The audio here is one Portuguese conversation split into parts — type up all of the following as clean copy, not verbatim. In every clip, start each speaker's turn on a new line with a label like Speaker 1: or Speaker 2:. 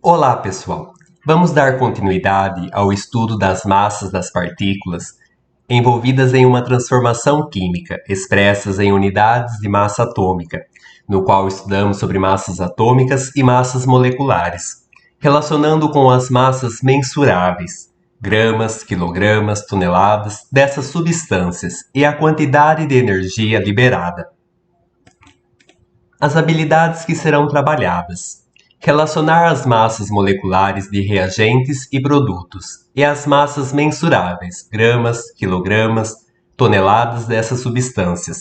Speaker 1: Olá, pessoal! Vamos dar continuidade ao estudo das massas das partículas envolvidas em uma transformação química, expressas em unidades de massa atômica, no qual estudamos sobre massas atômicas e massas moleculares, relacionando com as massas mensuráveis, gramas, quilogramas, toneladas, dessas substâncias e a quantidade de energia liberada. As habilidades que serão trabalhadas: relacionar as massas moleculares de reagentes e produtos e as massas mensuráveis, gramas, quilogramas, toneladas dessas substâncias.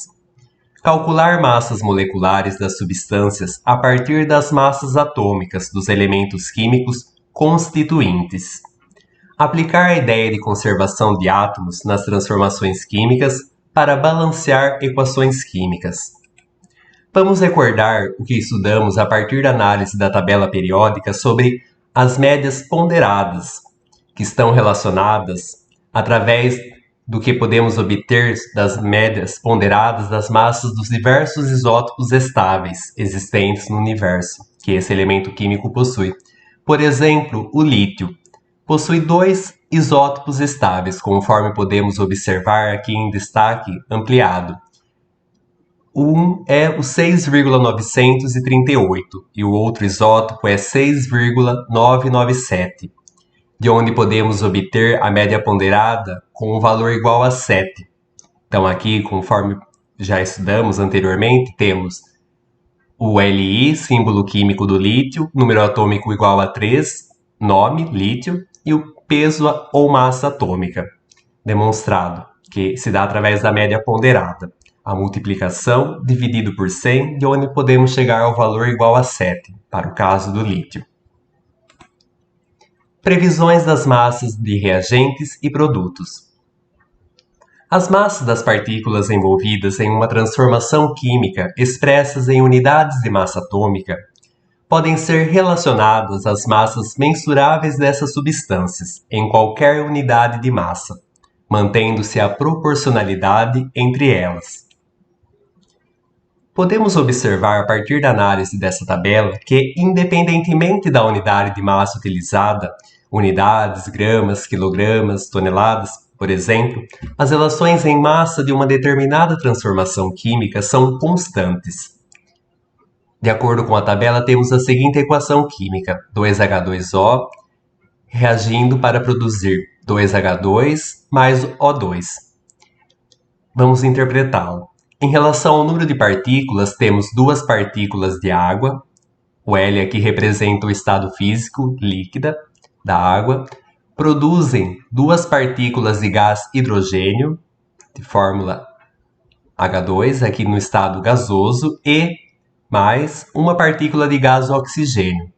Speaker 1: Calcular massas moleculares das substâncias a partir das massas atômicas dos elementos químicos constituintes. Aplicar a ideia de conservação de átomos nas transformações químicas para balancear equações químicas. Vamos recordar o que estudamos a partir da análise da tabela periódica sobre as médias ponderadas, que estão relacionadas através do que podemos obter das médias ponderadas das massas dos diversos isótopos estáveis existentes no universo, que esse elemento químico possui. Por exemplo, o lítio possui 2 isótopos estáveis, conforme podemos observar aqui em destaque ampliado. Um é o 6,938 e o outro isótopo é 6,997, de onde podemos obter a média ponderada com um valor igual a 7. Então aqui, conforme já estudamos anteriormente, temos o Li, símbolo químico do lítio, número atômico igual a 3, nome, lítio, e o peso ou massa atômica, demonstrado, que se dá através da média ponderada. A multiplicação dividido por 100, de onde podemos chegar ao valor igual a 7, para o caso do lítio. Previsões das massas de reagentes e produtos. As massas das partículas envolvidas em uma transformação química expressas em unidades de massa atômica podem ser relacionadas às massas mensuráveis dessas substâncias em qualquer unidade de massa, mantendo-se a proporcionalidade entre elas. Podemos observar a partir da análise dessa tabela que, independentemente da unidade de massa utilizada, unidades, gramas, quilogramas, toneladas, por exemplo, as relações em massa de uma determinada transformação química são constantes. De acordo com a tabela, temos a seguinte equação química: 2H2O reagindo para produzir 2H2 mais O2. Vamos interpretá-lo. Em relação ao número de partículas, temos 2 partículas de água, o L aqui representa o estado físico líquida da água, produzem 2 partículas de gás hidrogênio, de fórmula H2, aqui no estado gasoso, e mais uma partícula de gás oxigênio,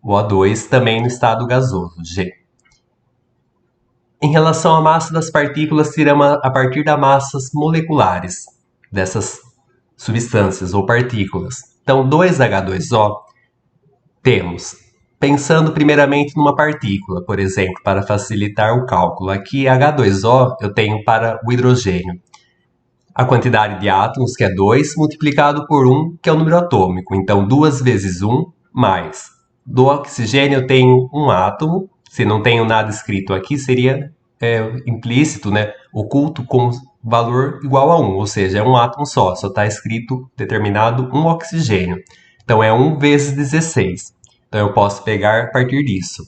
Speaker 1: o O2, também no estado gasoso, G. Em relação à massa das partículas, tiramos a partir das massas moleculares dessas substâncias ou partículas. Então, 2H2O temos, pensando primeiramente numa partícula, por exemplo, para facilitar o cálculo. Aqui, H2O eu tenho para o hidrogênio. A quantidade de átomos, que é 2, multiplicado por 1, que é o número atômico. Então, 2 vezes 1, mais. Do oxigênio eu tenho um átomo. Se não tenho nada escrito aqui, seria implícito, né? Oculto com valor igual a 1, ou seja, é um átomo só está escrito determinado um oxigênio. Então, é 1 vezes 16. Então, eu posso pegar a partir disso.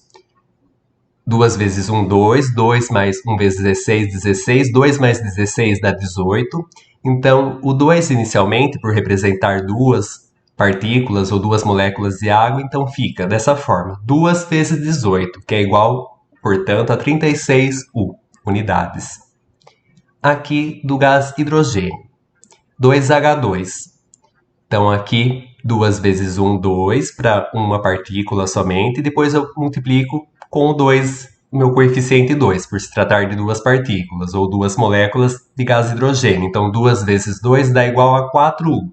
Speaker 1: 2 vezes 1, 2. 2 mais 1 vezes 16, 16. 2 mais 16 dá 18. Então, o 2 inicialmente, por representar 2 partículas ou 2 moléculas de água, então fica dessa forma. 2 vezes 18, que é igual, portanto, a 36U unidades. Aqui do gás hidrogênio, 2H2. Então, aqui, 2 vezes 1, 2, para uma partícula somente. Depois eu multiplico com o 2, meu coeficiente 2, por se tratar de 2 partículas, ou 2 moléculas de gás hidrogênio. Então, 2 vezes 2 dá igual a 4U.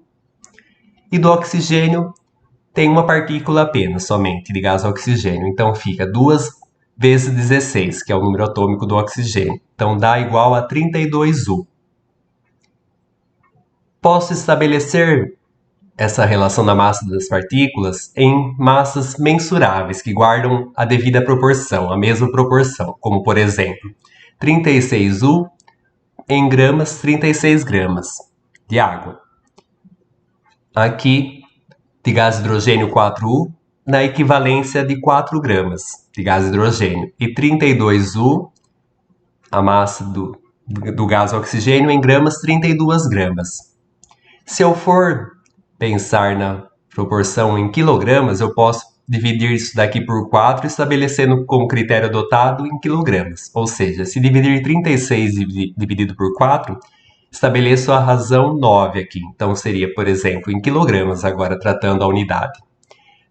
Speaker 1: E do oxigênio, tem uma partícula apenas, somente, de gás oxigênio. Então, fica 2 vezes 16, que é o número atômico do oxigênio. Então, dá igual a 32U. Posso estabelecer essa relação da massa das partículas em massas mensuráveis, que guardam a devida proporção, a mesma proporção, como por exemplo, 36U em gramas, 36 gramas de água. Aqui, de gás hidrogênio 4U, na equivalência de 4 gramas de gás hidrogênio, e 32U, a massa do gás oxigênio, em gramas, 32 gramas. Se eu for pensar na proporção em quilogramas, eu posso dividir isso daqui por 4, estabelecendo como critério adotado em quilogramas. Ou seja, se dividir 36 dividido por 4, estabeleço a razão 9 aqui. Então, seria, por exemplo, em quilogramas, agora tratando a unidade.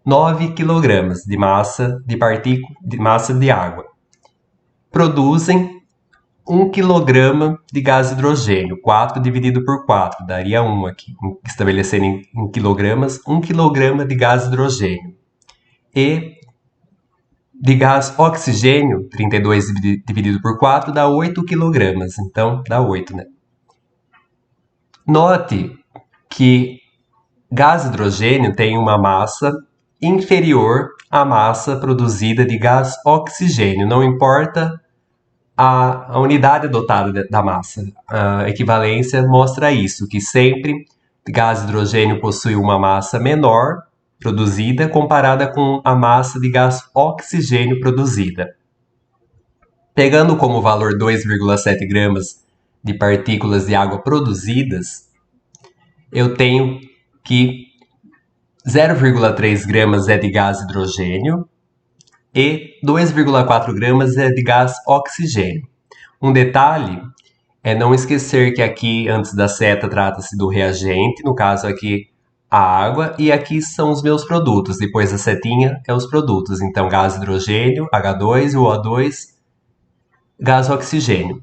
Speaker 1: 9 quilogramas de massa de massa de água produzem 1 kg de gás hidrogênio. 4 dividido por 4, daria 1 aqui. Estabelecendo em quilogramas, 1 kg de gás hidrogênio. E de gás oxigênio, 32 dividido por 4, dá 8 kg. Então, dá 8, né? Note que gás hidrogênio tem uma massa inferior à massa produzida de gás oxigênio. Não importa a unidade adotada da massa. A equivalência mostra isso, que sempre gás hidrogênio possui uma massa menor produzida comparada com a massa de gás oxigênio produzida. Pegando como valor 2,7 gramas de partículas de água produzidas, eu tenho que 0,3 gramas é de gás hidrogênio e 2,4 gramas é de gás oxigênio. Um detalhe é não esquecer que aqui, antes da seta, trata-se do reagente, no caso aqui a água, e aqui são os meus produtos. Depois da setinha é os produtos, então gás hidrogênio, H2 e o O2, gás oxigênio.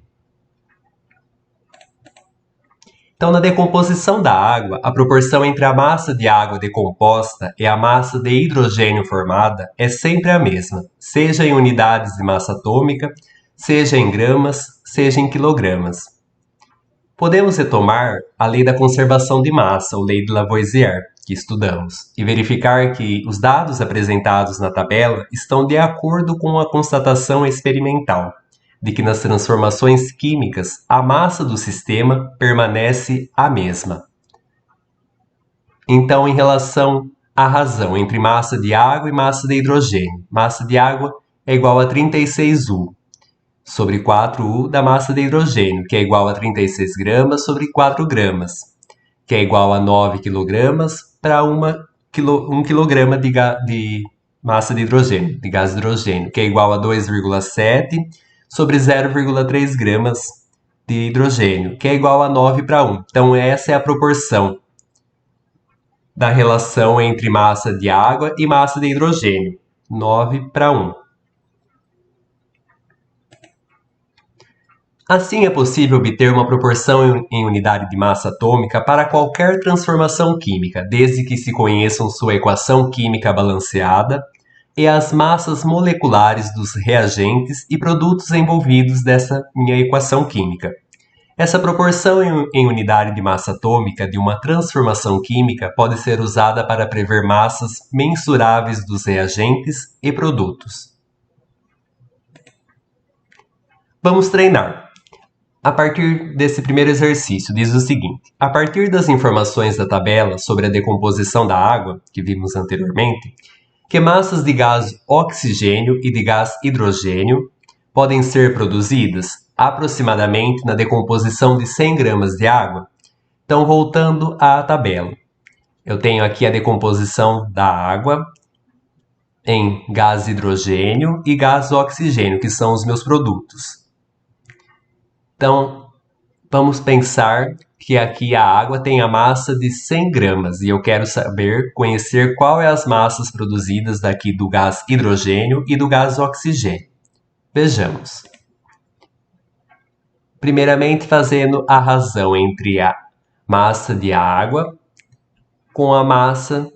Speaker 1: Então, na decomposição da água, a proporção entre a massa de água decomposta e a massa de hidrogênio formada é sempre a mesma, seja em unidades de massa atômica, seja em gramas, seja em quilogramas. Podemos retomar a lei da conservação de massa, ou lei de Lavoisier, que estudamos, e verificar que os dados apresentados na tabela estão de acordo com a constatação experimental de que nas transformações químicas a massa do sistema permanece a mesma. Então, em relação à razão entre massa de água e massa de hidrogênio, massa de água é igual a 36U sobre 4U da massa de hidrogênio, que é igual a 36 gramas sobre 4 gramas, que é igual a 9 quilogramas para 1 quilograma de massa de hidrogênio, de gás hidrogênio, que é igual a 2,7 sobre 0,3 gramas de hidrogênio, que é igual a 9 para 1. Então, essa é a proporção da relação entre massa de água e massa de hidrogênio, 9 para 1. Assim, é possível obter uma proporção em unidade de massa atômica para qualquer transformação química, desde que se conheçam sua equação química balanceada e as massas moleculares dos reagentes e produtos envolvidos dessa minha equação química. Essa proporção em unidade de massa atômica de uma transformação química pode ser usada para prever massas mensuráveis dos reagentes e produtos. Vamos treinar. A partir desse primeiro exercício, diz o seguinte: a partir das informações da tabela sobre a decomposição da água, que vimos anteriormente, que massas de gás oxigênio e de gás hidrogênio podem ser produzidas aproximadamente na decomposição de 100 gramas de água? Então, voltando à tabela, eu tenho aqui a decomposição da água em gás hidrogênio e gás oxigênio, que são os meus produtos. Então, vamos pensar que aqui a água tem a massa de 100 gramas e eu quero conhecer qual é as massas produzidas daqui do gás hidrogênio e do gás oxigênio. Vejamos. Primeiramente, fazendo a razão entre a massa de água com a massa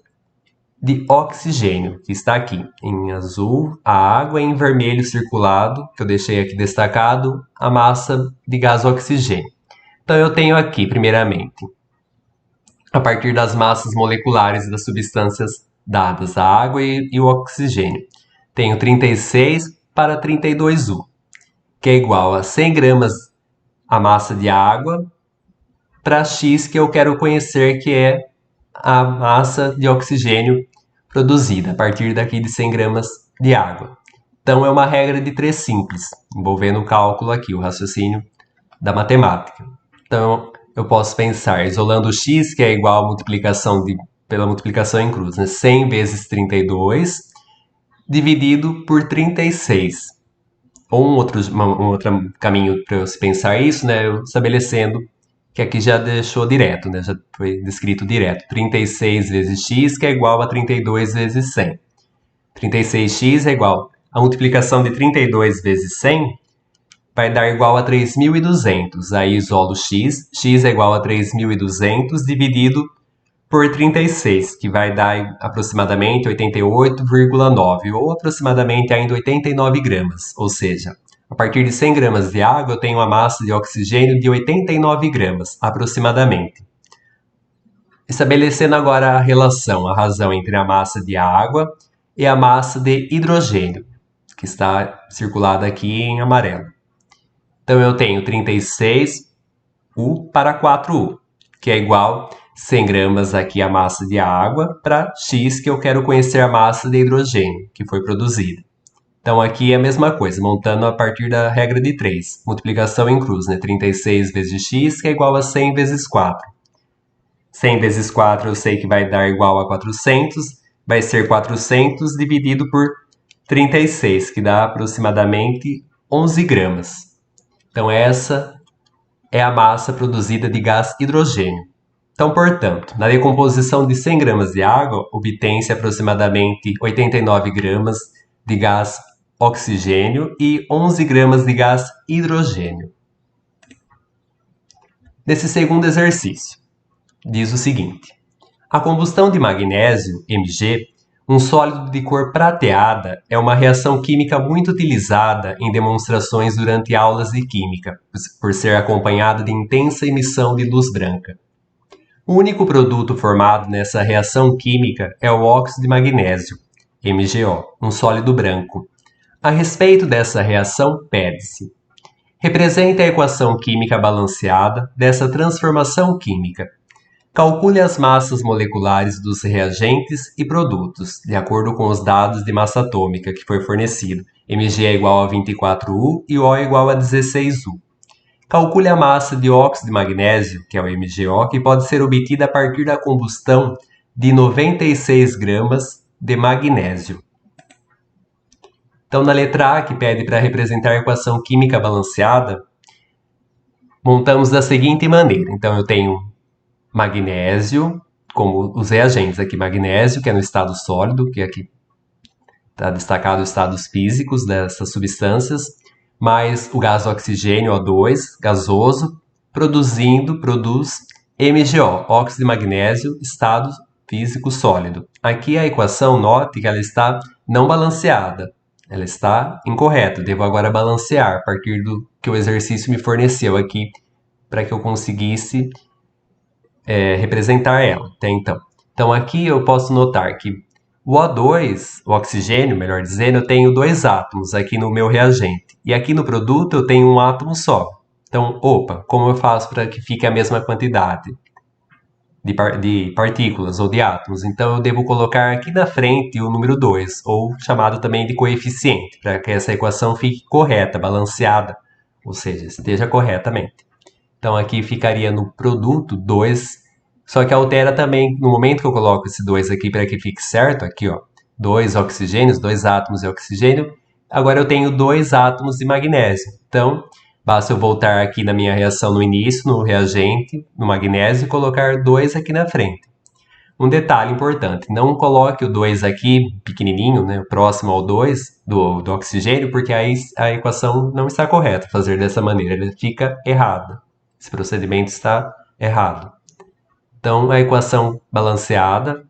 Speaker 1: de oxigênio, que está aqui em azul, a água, e em vermelho circulado, que eu deixei aqui destacado, a massa de gás oxigênio. Então, eu tenho aqui, primeiramente, a partir das massas moleculares das substâncias dadas, a água e o oxigênio. Tenho 36 para 32U, que é igual a 100 gramas a massa de água para X que eu quero conhecer, que é a massa de oxigênio produzida a partir daqui de 100 gramas de água. Então, é uma regra de 3 simples, envolvendo o cálculo aqui, o raciocínio da matemática. Então, eu posso pensar isolando x, que é igual a multiplicação pela multiplicação em cruz, né? 100 vezes 32, dividido por 36. Ou um outro caminho para eu pensar isso, né? Eu estabelecendo que aqui já deixou direto, né? Já foi descrito direto. 36 vezes x, que é igual a 32 vezes 100. 36x é igual a multiplicação de 32 vezes 100 vai dar igual a 3.200. Aí isolo x, x é igual a 3.200 dividido por 36, que vai dar aproximadamente 88,9, ou aproximadamente ainda 89 gramas. Ou seja, a partir de 100 gramas de água, eu tenho uma massa de oxigênio de 89 gramas, aproximadamente. Estabelecendo agora a relação, a razão entre a massa de água e a massa de hidrogênio, que está circulada aqui em amarelo. Então, eu tenho 36U para 4U, que é igual 100 gramas aqui a massa de água para X, que eu quero conhecer a massa de hidrogênio que foi produzida. Então, aqui é a mesma coisa, montando a partir da regra de 3, multiplicação em cruz, né? 36 vezes X, que é igual a 100 vezes 4. 100 vezes 4 eu sei que vai dar igual a 400, vai ser 400 dividido por 36, que dá aproximadamente 11 gramas. Então, essa é a massa produzida de gás hidrogênio. Então, portanto, na decomposição de 100 gramas de água, obtém-se aproximadamente 89 gramas de gás oxigênio e 11 gramas de gás hidrogênio. Nesse segundo exercício, diz o seguinte: a combustão de magnésio, Mg, um sólido de cor prateada, é uma reação química muito utilizada em demonstrações durante aulas de química, por ser acompanhada de intensa emissão de luz branca. O único produto formado nessa reação química é o óxido de magnésio, MgO, um sólido branco. A respeito dessa reação, pede-se: represente a equação química balanceada dessa transformação química. Calcule as massas moleculares dos reagentes e produtos, de acordo com os dados de massa atômica que foi fornecido. Mg é igual a 24U e O é igual a 16U. Calcule a massa de óxido de magnésio, que é o MgO, que pode ser obtida a partir da combustão de 96 gramas de magnésio. Então, na letra A, que pede para representar a equação química balanceada, montamos da seguinte maneira. Então, eu tenho magnésio, como os reagentes aqui, magnésio, que é no estado sólido, que aqui está destacado os estados físicos dessas substâncias, mais o gás oxigênio, O2, gasoso, produz MgO, óxido de magnésio, estado físico sólido. Aqui a equação, note que ela está não balanceada, ela está incorreta. Devo agora balancear a partir do que o exercício me forneceu aqui para que eu conseguisse representar ela até então. Então, aqui eu posso notar que o O2, o oxigênio, melhor dizendo, eu tenho 2 átomos aqui no meu reagente. E aqui no produto eu tenho um átomo só. Então, opa, como eu faço para que fique a mesma quantidade de partículas ou de átomos? Então, eu devo colocar aqui na frente o número 2, ou chamado também de coeficiente, para que essa equação fique correta, balanceada, ou seja, esteja corretamente. Então, aqui ficaria no produto 2, só que altera também, no momento que eu coloco esse 2 aqui para que fique certo, aqui ó, 2 oxigênios, 2 átomos de oxigênio, agora eu tenho 2 átomos de magnésio. Então, basta eu voltar aqui na minha reação no início, no reagente, no magnésio, e colocar 2 aqui na frente. Um detalhe importante, não coloque o 2 aqui pequenininho, né, próximo ao 2 do oxigênio, porque aí a equação não está correta fazer dessa maneira, ela fica errada. Esse procedimento está errado. Então, a equação balanceada,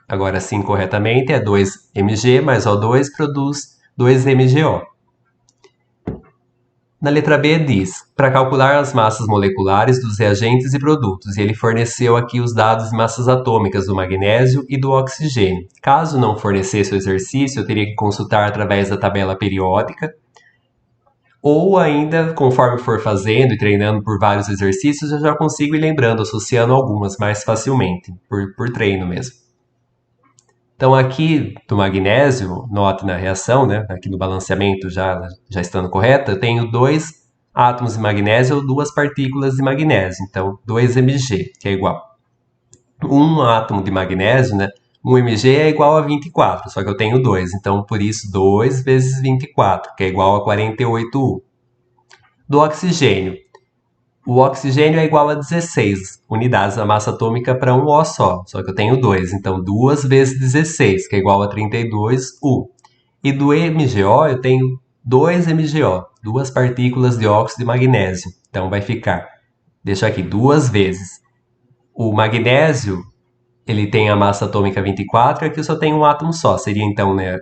Speaker 1: agora sim corretamente, é 2mg mais O2 produz 2mgO. Na letra B diz, para calcular as massas moleculares dos reagentes e produtos, e ele forneceu aqui os dados de massas atômicas do magnésio e do oxigênio. Caso não fornecesse o exercício, eu teria que consultar através da tabela periódica, ou ainda, conforme for fazendo e treinando por vários exercícios, eu já consigo ir lembrando, associando algumas mais facilmente, por treino mesmo. Então aqui do magnésio, note na reação, né? Aqui no balanceamento já estando correta, eu tenho 2 átomos de magnésio ou 2 partículas de magnésio. Então 2Mg, que é igual. Um átomo de magnésio, né? 1Mg é igual a 24, só que eu tenho 2. Então por isso 2 vezes 24, que é igual a 48U. Do oxigênio. O oxigênio é igual a 16 unidades da massa atômica para um O só que eu tenho 2, então 2 vezes 16, que é igual a 32U. E do MgO eu tenho 2MgO, 2 partículas de óxido de magnésio. Então vai ficar, deixa aqui, 2 vezes. O magnésio, ele tem a massa atômica 24 e aqui eu só tenho um átomo só. Seria então, né,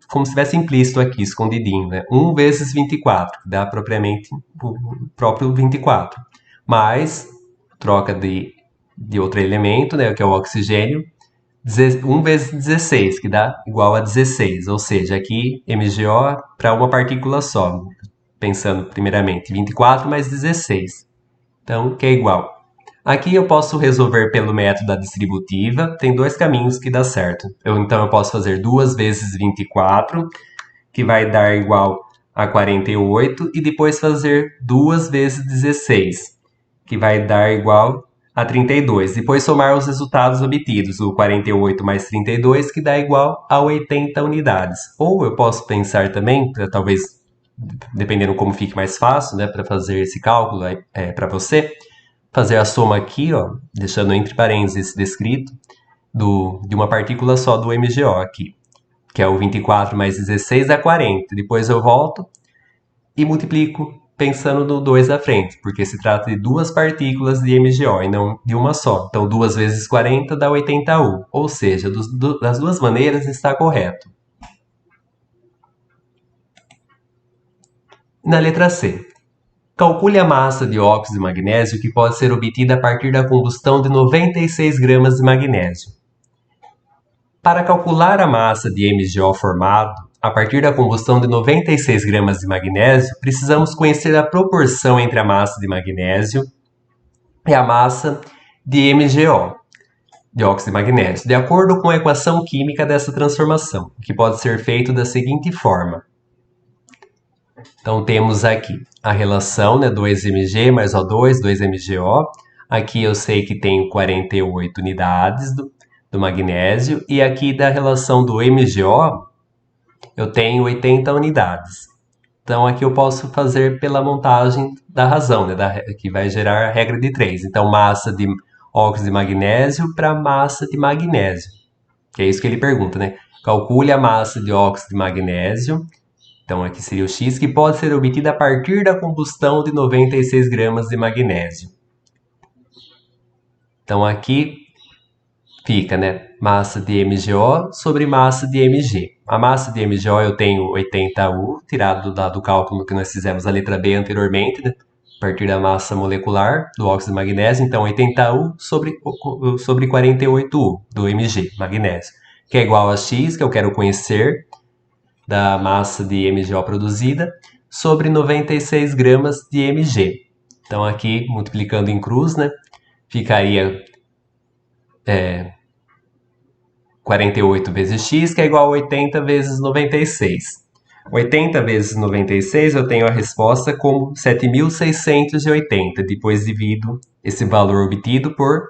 Speaker 1: como se estivesse implícito aqui, escondidinho, né? 1 vezes 24, que dá propriamente o próprio 24. Mais troca de outro elemento, né, que é o oxigênio, 1 vezes 16, que dá igual a 16. Ou seja, aqui MgO para uma partícula só. Pensando primeiramente, 24 mais 16. Então, que é igual. Aqui eu posso resolver pelo método da distributiva, tem 2 caminhos que dá certo. Então eu posso fazer 2 vezes 24, que vai dar igual a 48, e depois fazer 2 vezes 16, que vai dar igual a 32. Depois somar os resultados obtidos, o 48 mais 32, que dá igual a 80 unidades. Ou eu posso pensar também, talvez, dependendo como fique mais fácil, né, para fazer esse cálculo para você, fazer a soma aqui, ó, deixando entre parênteses esse descrito, de uma partícula só do MgO aqui, que é o 24 mais 16 dá 40. Depois eu volto e multiplico pensando no 2 à frente, porque se trata de 2 partículas de MgO e não de uma só. Então 2 vezes 40 dá 80U, ou seja, das duas maneiras está correto. Na letra C. Calcule a massa de óxido de magnésio que pode ser obtida a partir da combustão de 96 gramas de magnésio. Para calcular a massa de MgO formado a partir da combustão de 96 gramas de magnésio, precisamos conhecer a proporção entre a massa de magnésio e a massa de MgO, de óxido de magnésio, de acordo com a equação química dessa transformação, que pode ser feito da seguinte forma. Então temos aqui a relação, né, 2Mg mais O2, 2MgO. Aqui eu sei que tenho 48 unidades do magnésio. E aqui da relação do MgO, eu tenho 80 unidades. Então aqui eu posso fazer pela montagem da razão, né, que vai gerar a regra de 3. Então massa de óxido de magnésio para massa de magnésio. Que é isso que ele pergunta, né? Calcule a massa de óxido de magnésio. Então aqui seria o X, que pode ser obtida a partir da combustão de 96 gramas de magnésio. Então aqui fica, né, massa de MgO sobre massa de Mg. A massa de MgO eu tenho 80U, tirado do cálculo que nós fizemos a letra B anteriormente, né, a partir da massa molecular do óxido de magnésio. Então 80U sobre 48U do Mg, magnésio, que é igual a X, que eu quero conhecer, da massa de MgO produzida, sobre 96 gramas de Mg. Então aqui, multiplicando em cruz, né, ficaria 48 vezes x, que é igual a 80 vezes 96. 80 vezes 96 eu tenho a resposta como 7.680. Depois divido esse valor obtido por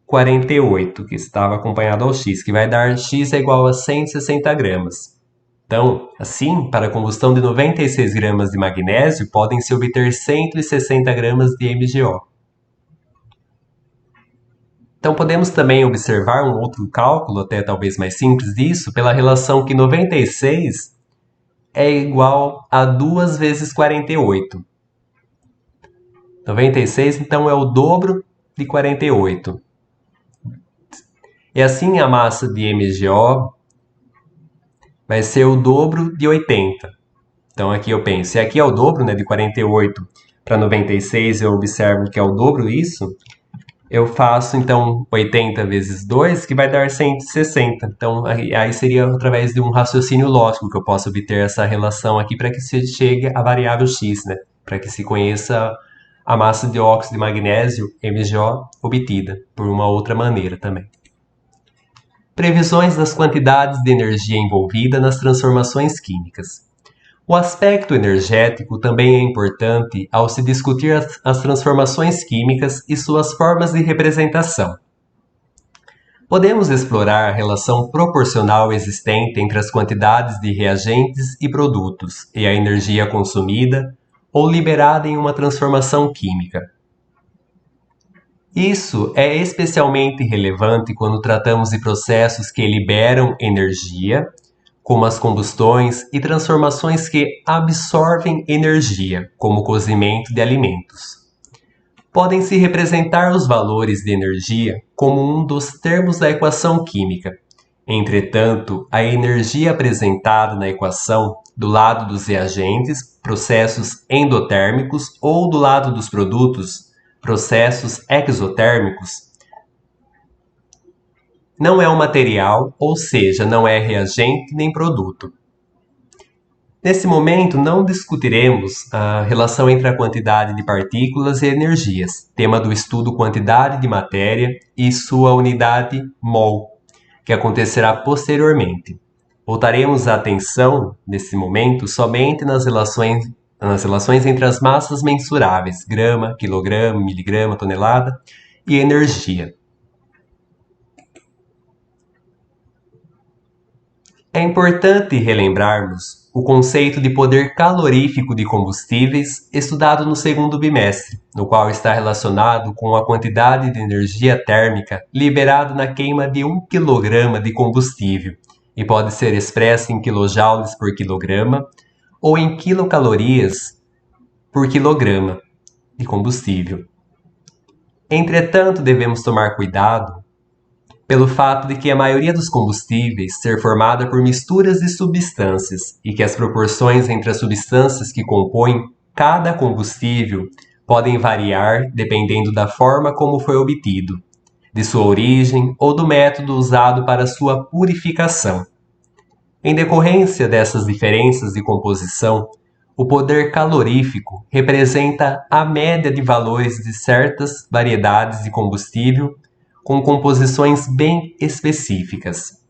Speaker 1: 48, que estava acompanhado ao x, que vai dar x é igual a 160 gramas. Então, assim, para a combustão de 96 gramas de magnésio, podem-se obter 160 gramas de MgO. Então, podemos também observar um outro cálculo, até talvez mais simples disso, pela relação que 96 é igual a 2 vezes 48. 96, então, é o dobro de 48. E assim, a massa de MgO vai ser o dobro de 80. Então aqui eu penso, se aqui é o dobro, né, de 48 para 96, eu observo que é o dobro isso, eu faço então 80 vezes 2, que vai dar 160. Então aí seria através de um raciocínio lógico que eu posso obter essa relação aqui para que se chegue à variável x, né? Para que se conheça a massa de óxido de magnésio MgO obtida por uma outra maneira também. Previsões das quantidades de energia envolvida nas transformações químicas. O aspecto energético também é importante ao se discutir as transformações químicas e suas formas de representação. Podemos explorar a relação proporcional existente entre as quantidades de reagentes e produtos e a energia consumida ou liberada em uma transformação química. Isso é especialmente relevante quando tratamos de processos que liberam energia, como as combustões e transformações que absorvem energia, como o cozimento de alimentos. Podem-se representar os valores de energia como um dos termos da equação química. Entretanto, a energia apresentada na equação do lado dos reagentes, processos endotérmicos, ou do lado dos produtos, processos exotérmicos, não é um material, ou seja, não é reagente nem produto. Nesse momento, não discutiremos a relação entre a quantidade de partículas e energias, tema do estudo quantidade de matéria e sua unidade mol, que acontecerá posteriormente. Voltaremos a atenção, nesse momento, somente nas relações entre as massas mensuráveis, grama, quilograma, miligrama, tonelada, e energia. É importante relembrarmos o conceito de poder calorífico de combustíveis estudado no segundo bimestre, no qual está relacionado com a quantidade de energia térmica liberada na queima de 1 kg de combustível e pode ser expresso em kilojoules por quilograma ou em quilocalorias por quilograma de combustível. Entretanto, devemos tomar cuidado pelo fato de que a maioria dos combustíveis ser formada por misturas de substâncias e que as proporções entre as substâncias que compõem cada combustível podem variar dependendo da forma como foi obtido, de sua origem ou do método usado para sua purificação. Em decorrência dessas diferenças de composição, o poder calorífico representa a média de valores de certas variedades de combustível com composições bem específicas.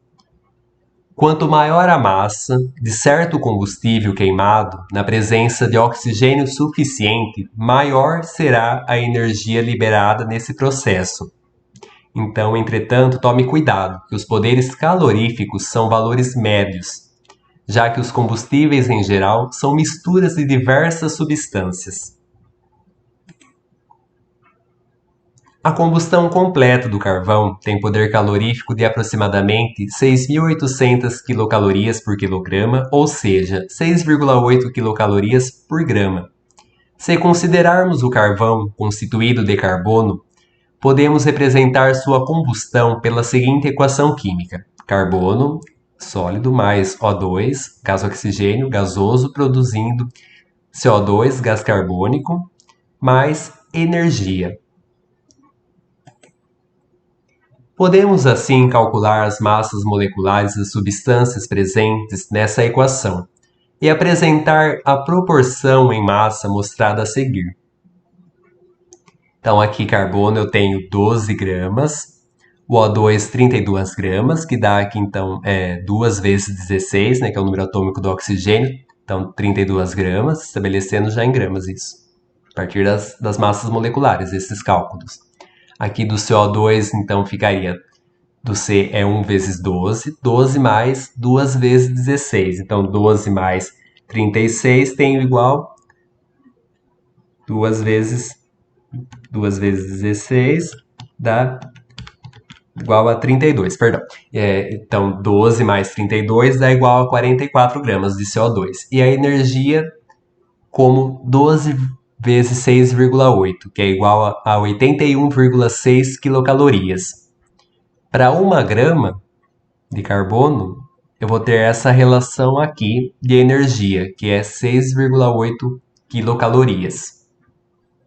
Speaker 1: Quanto maior a massa de certo combustível queimado, na presença de oxigênio suficiente, maior será a energia liberada nesse processo. Então, entretanto, tome cuidado, que os poderes caloríficos são valores médios, já que os combustíveis em geral são misturas de diversas substâncias. A combustão completa do carvão tem poder calorífico de aproximadamente 6.800 quilocalorias por quilograma, ou seja, 6,8 quilocalorias por grama. Se considerarmos o carvão constituído de carbono, podemos representar sua combustão pela seguinte equação química: carbono sólido mais O2, gás oxigênio gasoso, produzindo CO2, gás carbônico, mais energia. Podemos assim calcular as massas moleculares das substâncias presentes nessa equação e apresentar a proporção em massa mostrada a seguir. Então aqui carbono eu tenho 12 gramas, o O2 32 gramas, que dá aqui então 2 vezes 16, né, que é o número atômico do oxigênio, então 32 gramas, estabelecendo já em gramas isso, a partir das massas moleculares, esses cálculos. Aqui do CO2, então, ficaria do C é 1 vezes 12, 12 mais 2 vezes 16. Então, 12 mais 36 tem igual 2 vezes 16 dá igual a 32, perdão. Então, 12 mais 32 dá igual a 44 gramas de CO2. E a energia como 12 vezes 6,8, que é igual a 81,6 quilocalorias. Para 1 grama de carbono, eu vou ter essa relação aqui de energia, que é 6,8 quilocalorias.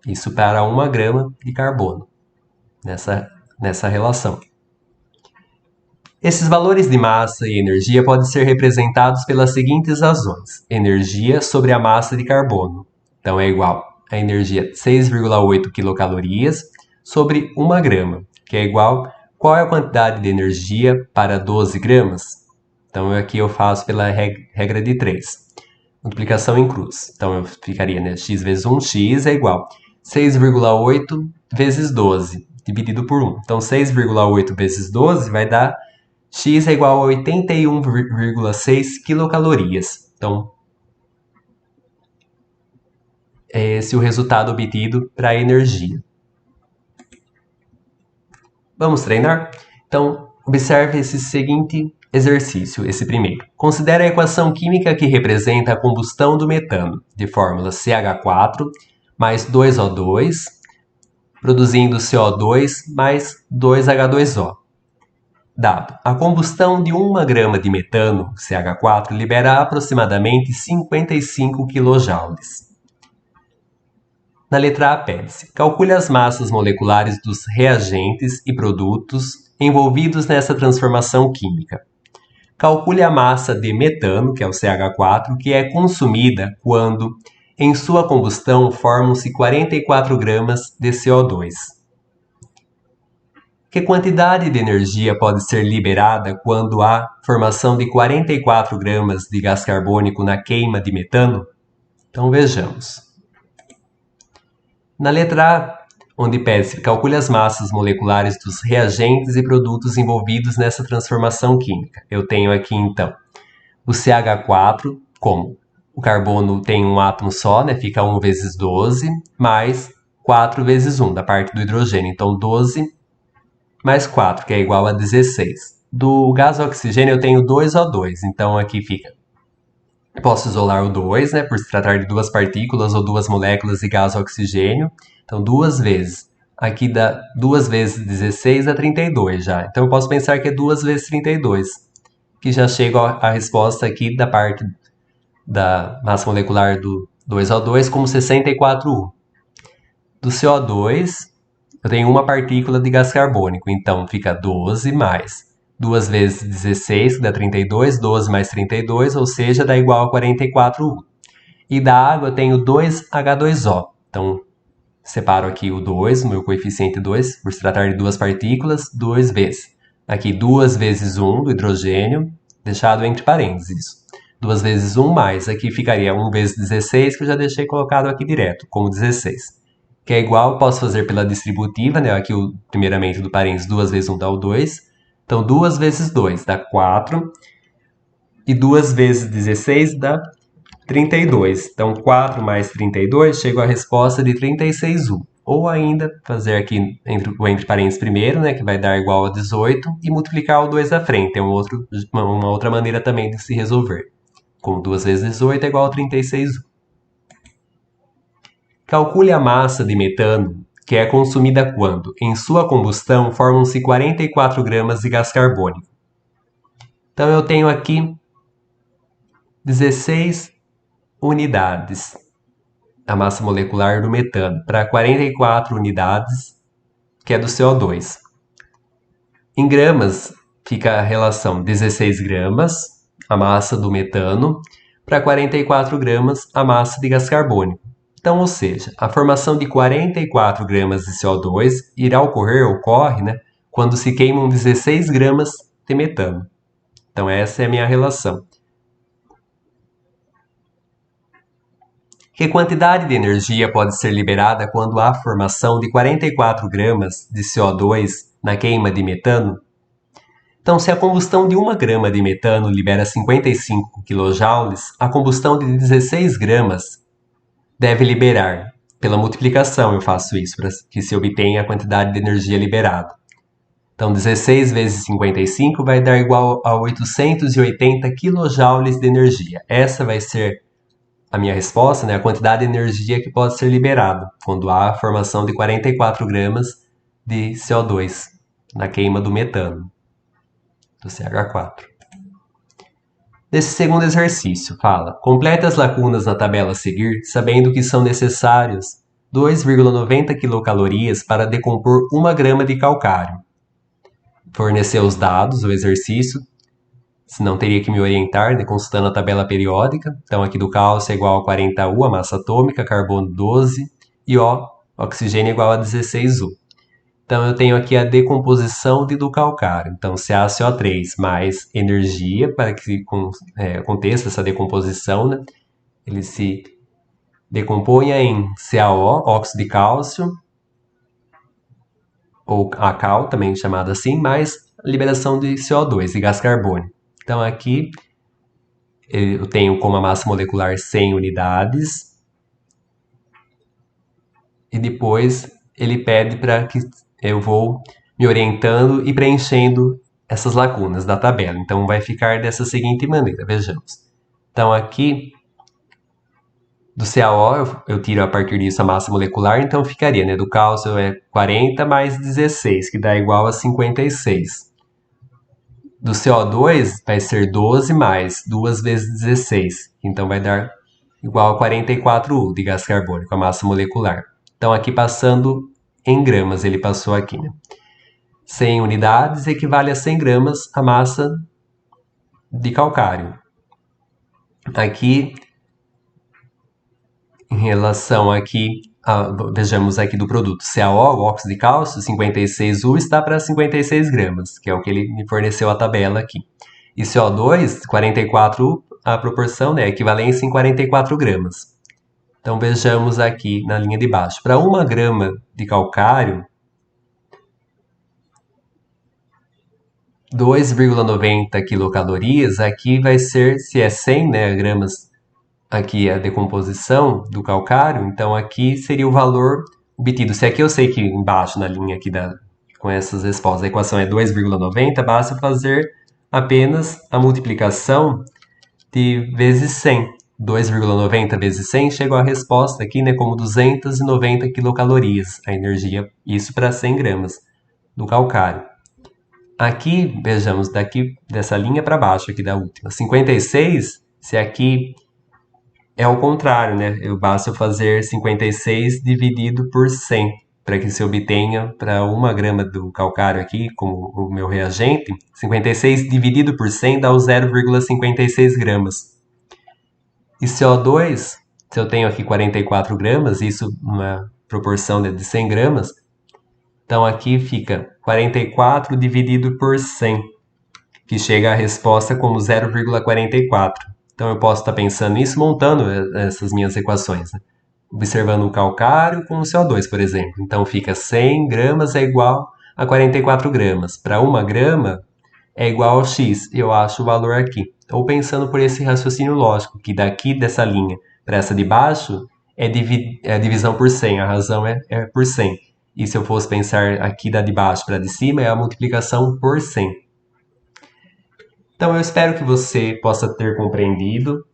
Speaker 1: Isso para 1 grama de carbono, nessa relação. Esses valores de massa e energia podem ser representados pelas seguintes razões. Energia sobre a massa de carbono. Então, é igual a energia 6,8 quilocalorias sobre 1 grama, que é igual qual é a quantidade de energia para 12 gramas? Então, aqui eu faço pela regra de 3. Multiplicação em cruz. Então, eu ficaria, né, x vezes 1, x é igual 6,8 vezes 12, dividido por 1. Então, 6,8 vezes 12 vai dar x é igual a 81,6 quilocalorias. Então, é esse o resultado obtido para a energia. Vamos treinar? Então, observe esse seguinte exercício, esse primeiro. Considere a equação química que representa a combustão do metano, de fórmula CH4 mais 2O2, produzindo CO2 mais 2H2O. Dado. A combustão de 1 grama de metano, CH4, libera aproximadamente 55 kJ. Na letra A, pede-se: calcule as massas moleculares dos reagentes e produtos envolvidos nessa transformação química. Calcule a massa de metano, que é o CH4, que é consumida quando, em sua combustão, formam-se 44 gramas de CO2. Que quantidade de energia pode ser liberada quando há formação de 44 gramas de gás carbônico na queima de metano? Então vejamos. Na letra A, onde pede-se calcule as massas moleculares dos reagentes e produtos envolvidos nessa transformação química. Eu tenho aqui então o CH4, como o carbono tem um átomo só, né? Fica 1 vezes 12, mais 4 vezes 1, da parte do hidrogênio. Então 12 mais 4, que é igual a 16. Do gás oxigênio eu tenho 2O2, então aqui fica. Posso isolar o 2, né, por se tratar de duas partículas ou duas moléculas de gás oxigênio. Então, 2 vezes. Aqui dá 2 vezes 16 dá 32 já. Então, eu posso pensar que é 2 vezes 32, que já chega a resposta aqui da parte da massa molecular do 2O2 como 64U. Do CO2, eu tenho uma partícula de gás carbônico, então fica 12 mais 2 vezes 16, que dá 32, 12 mais 32, ou seja, dá igual a 44U. E da água eu tenho 2H2O, então separo aqui o 2, o meu coeficiente 2, por se tratar de duas partículas, 2 vezes. Aqui 2 vezes 1 do hidrogênio, deixado entre parênteses. 2 vezes 1 mais, aqui ficaria 1 vezes 16, que eu já deixei colocado aqui direto, como 16. Que é igual, posso fazer pela distributiva, né? Aqui, primeiramente, do parênteses, 2 vezes 1 dá o 2. Então, 2 vezes 2 dá 4. E 2 vezes 16 dá 32. Então, 4 mais 32, chego à resposta de 36U. Ou ainda, fazer aqui entre parênteses primeiro, né? Que vai dar igual a 18. E multiplicar o 2 à frente. É uma outra maneira também de se resolver. Como 2 vezes 18 é igual a 36U. Calcule a massa de metano que é consumida quando, em sua combustão, formam-se 44 gramas de gás carbônico. Então, eu tenho aqui 16 unidades da massa molecular do metano para 44 unidades, que é do CO2. Em gramas, fica a relação 16 gramas, a massa do metano, para 44 gramas, a massa de gás carbônico. Então, ou seja, a formação de 44 gramas de CO2 ocorre, né, quando se queimam 16 gramas de metano. Então, essa é a minha relação. Que quantidade de energia pode ser liberada quando há formação de 44 gramas de CO2 na queima de metano? Então, se a combustão de 1 grama de metano libera 55 kJ, a combustão de 16 gramas deve liberar, pela multiplicação eu faço isso, para que se obtenha a quantidade de energia liberada. Então, 16 vezes 55 vai dar igual a 880 kJ de energia. Essa vai ser a minha resposta, né? A quantidade de energia que pode ser liberada quando há a formação de 44 gramas de CO2 na queima do metano, do CH4. Nesse segundo exercício, fala: complete as lacunas na tabela a seguir, sabendo que são necessários 2,90 quilocalorias para decompor 1 grama de calcário. Forneceu os dados, o exercício, senão teria que me orientar, né, consultando a tabela periódica. Então, aqui do cálcio é igual a 40U, a massa atômica, carbono 12, e oxigênio é igual a 16U. Então, eu tenho aqui a decomposição do calcário. Então, CaCO3 mais energia, para que aconteça essa decomposição, né? Ele se decomponha em CaO, óxido de cálcio, ou a cal, também chamada assim, mais liberação de CO2, de gás carbônico. Então, aqui eu tenho como a massa molecular 100 unidades, e depois ele pede para que eu vou me orientando e preenchendo essas lacunas da tabela. Então, vai ficar dessa seguinte maneira, vejamos. Então, aqui, do CaO, eu tiro a partir disso a massa molecular, então ficaria, né? Do cálcio é 40 mais 16, que dá igual a 56. Do CO2 vai ser 12 mais 2 vezes 16, então vai dar igual a 44U de gás carbônico, a massa molecular. Então, aqui passando em gramas, ele passou aqui, né? 100 unidades equivale a 100 gramas a massa de calcário. Aqui, em relação aqui, vejamos aqui do produto CaO, o óxido de cálcio, 56U está para 56 gramas, que é o que ele me forneceu a tabela aqui. E CO2, 44U, a proporção, né, equivalência em 44 gramas. Então, vejamos aqui na linha de baixo. Para 1 grama de calcário, 2,90 quilocalorias, aqui vai ser, se é 100, né, gramas, aqui a decomposição do calcário, então aqui seria o valor obtido. Se aqui eu sei que embaixo na linha aqui com essas respostas a equação é 2,90, basta fazer apenas a multiplicação de vezes 100. 2,90 vezes 100 chegou a resposta aqui, né, como 290 quilocalorias, a energia, isso para 100 gramas do calcário. Aqui, vejamos, daqui dessa linha para baixo, aqui da última, 56, se aqui é o contrário, né? Basta eu fazer 56 dividido por 100, para que se obtenha para 1 grama do calcário aqui, como o meu reagente, 56 dividido por 100 dá o 0,56 gramas. E CO2, se eu tenho aqui 44 gramas, isso uma proporção de 100 gramas, então aqui fica 44 dividido por 100, que chega a resposta como 0,44. Então eu posso estar pensando nisso montando essas minhas equações, né? Observando o calcário com o CO2, por exemplo. Então fica 100 gramas é igual a 44 gramas. Para 1 grama é igual a X. Eu acho o valor aqui. Ou pensando por esse raciocínio lógico, que daqui dessa linha para essa de baixo é a divisão por 100. A razão é por 100. E se eu fosse pensar aqui da de baixo para a de cima, é a multiplicação por 100. Então, eu espero que você possa ter compreendido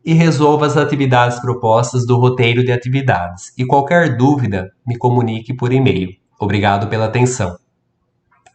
Speaker 1: e resolva as atividades propostas do roteiro de atividades. E qualquer dúvida, me comunique por e-mail. Obrigado pela atenção.